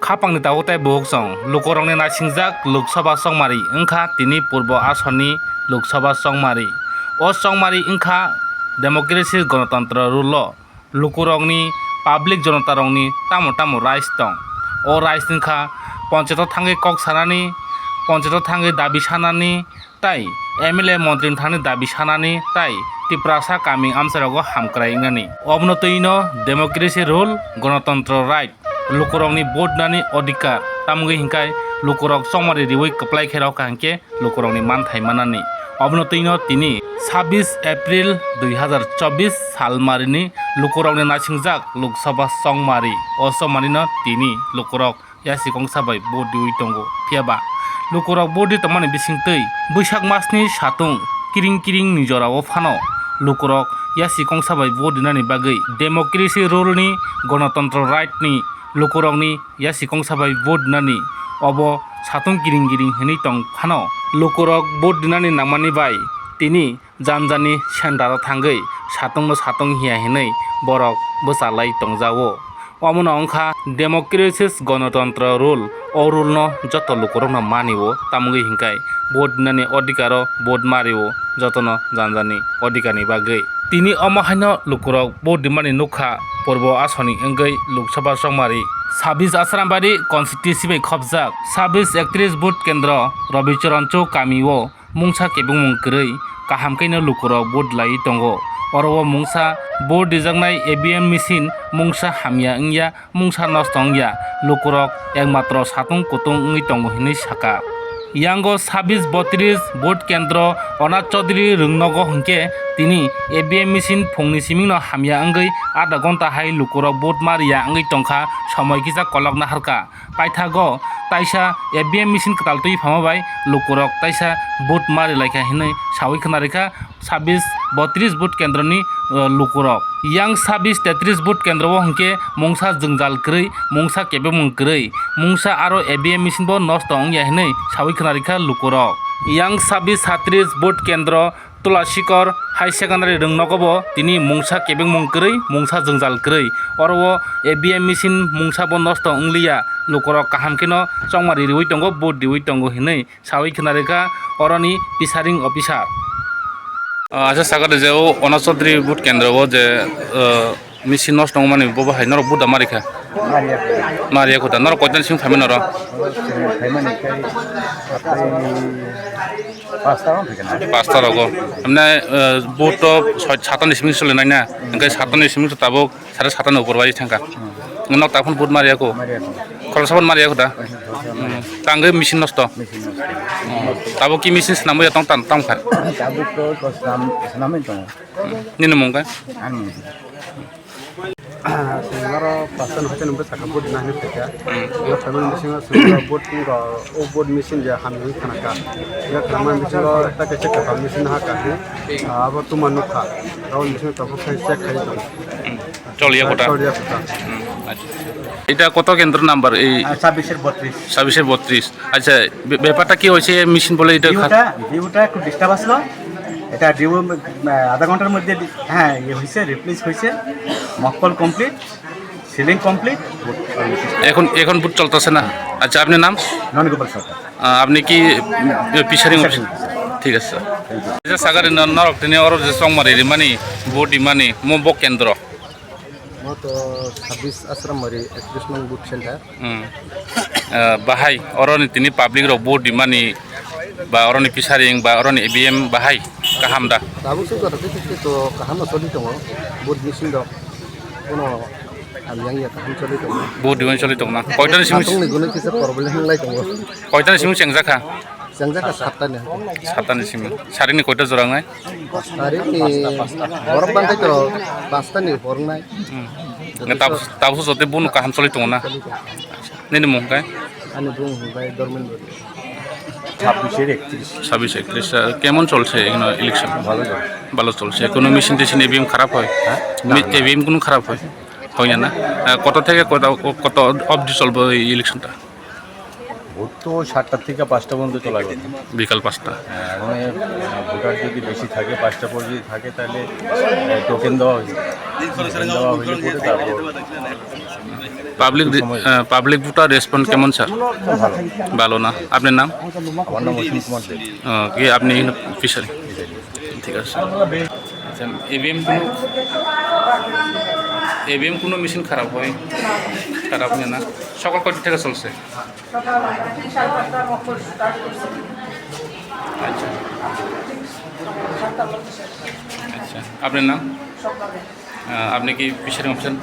খাপাংনি তাগোতাই bohok song lukorongni nasingjak Loksabha songmari wngkha tini purbo asoni Loksabha songmari o songmari wngkha democracy ganatantra rule o lukorongni public jonotarongni tamo tamo rights tong o rights wngkha ponchayato thangai kok sanani ponchayato thangai dabi sanani tai MLA montri thangni dabi sanani tai tiprasa kami amsarogo hamkrai nani obno tuino democracy rule ganatantra right lukorongni vote nani odhikar tamgui hingkai lukorok songmari riwui kwplai kherok hangke lukorongni manthai manani obno tuino tini 26 April 2024 salmarini lukorokni nasingjak Loksabha songmari o songmari no tini lukorok yasi kongsa bai vote diwi tongo phiaba lukorok vote di tongmani bisingtwi Boisak masni satung kiring kiring ni jorao phano lukorok yasi kongsa bai vote dinani bagui democracy rule ni ganatantra right ni lukorokni yasi kongsa bai vote dinani obo satung kiring kiring hinui tong phano lukorok vote dinani nangmani bai tini janjani center o thangui satung no satung hiya hinui borok bwchalai tongjao omona wngkha democracy ganatantra rule o rule no joto lukorok no manio tamgui hingkai vote dinani odhikaro vote mario jotono janjani odhikar ni bagui tini omohaino lukorok vote dimani nukha purbo asoni wngui Loksabha songmari 26 Asrambari constituency bai khopjak 26 31 vote kendra Rabicharan Chou kamio mungsa kebungmung kwrui kaham kaino lukorok vote lai tongo oro mungsa vote dijaknai EVM machine mungsa hamya wngya mungsa nosto wngya lukorok ekmatro satung kutung wngui tongo hinui saka yango 26 32 vote kendra Onat Chaudhary rungnogo hingke tini EVM machine phungni siming no hamya wngui adha ghonta hai lukorok vote maria wngui tongkha somoi kisa kolokna harka paithago taisa EVM machine kwtal tui phama bai lukorok taisa vote mari laika hinui sawi khwnarikha 26 32 vote kendroni lukorok yang 26 33 vote kendro hingke mungsa jungjal kwrui mungsa kebemung kwrui mungsa aro EVM machine bo nosto wngya hinui sawi khwnarikha lukorok yang 26 37 vote kendro Tulasikor High Secondary rungnogobo tini mungsa kebengmung kwrui mungsa jungjal kwrui oro EVM machine mungsa bo nosto wnglia lukorok kaham keno songmari riwui tongo vote diwui tongo hinui sawi khwnarikha oroni presiding officer acha sagade je o Onat Chaudhary vote kendro o je machine nosto mani bobo hai noro buda marikha maria kota noro koitan sim thame noro pasta rogo amne vote satani siming sole nai na enkai satani siming tabo 7:30 ni upor bai thangka nok tapon vote maria ko kolsabon maria kota tangge machine nosto tabo ki machine snamo ya tong tan tong kha tabo to snamen to ninu mongka sinaro pasan hote number sakabut nahni peka yo family machine sinaro bot ko o bot machine ja hamni khanaka ya kraman machine ro ta kaise ka machine ha ka abo tu manukha raul machine to khai check khai to চলিয়া কোটা এটা কত কেন্দ্র number এই 26 এর 32 আচ্ছা ব্যাপারটা কি হইছে মেশিন বলে এটা ডিউটা একটু ডিস্টার্ব আসলো এটা ডিউ আধা ঘন্টার মধ্যে হ্যাঁ এই হইছে রিপ্লেস হইছে মকল কমপ্লিট সিলিং কমপ্লিট এখন বুট চলতেছে না আচ্ছা আপনার নাম ননগোপাল সরকার আপনি কি পিসারিং ঠিক আছে আচ্ছা সাগারে নরক তিনি অর যে সংমারি মানে বডি মানে মবক কেন্দ্র তো 26 Asrambari 31 নং বুট সেন্টার বাহাই অরনি তিনি পাবলিক র বডি মানে বা অরনি পিসারিং বা অরনি EVM বাহাই কাহাম দা তাবু সু কথা কিছু তো কাহাম চলি তো বুট মেশিন দ কোন আমি ইয়া কাহাম চলি তো বুট দিন চলি তো না কয়টানি সিম তুমি গুলো কিছু প্রবলেম লাই তো কয়টানি সিম চেংজাখা চেংজাখা সাতটানি সিম সারিনি কয়টা জরাঙাই সারিনি বরফ বান্ধাই তো পাঁচটানি বরংনাই তাবু সতে বুন কাহাম চলি তো না নিনি মংকাই আমি বুং ভাই দরমেন 26 31 কেমন চলছে এখানে ইলেকশন ভালো চলছে কোনো মেশিন টেশিন EVM খারাপ হয় EVM কোনো খারাপ হয় হয় না কত থেকে কত অবধি চলবে এই ইলেকশনটা ভোট তো 7টা থেকে 5টা পর্যন্ত চলবে বিকাল 5টা মানে ভোটার যদি বেশি থাকে 5টা পর্যন্ত থাকে তাহলে টোকেন দেওয়া হইলে পরে তারপর পাবলিক ভোটার রেসপন্স কেমন স্যার? ভালো না। আপনার নাম? আমার নাম অসীম কুমার দেব। কি আপনি ফিশারি? ঠিক আছে। আচ্ছা, এভিএম কোনো মেশিন খারাপ হয়? খারাপ হয় না। সকাল কয়টা থেকে চলছে? আচ্ছা আচ্ছা, আপনার নাম? আপনি কি ফিশারি অপশন?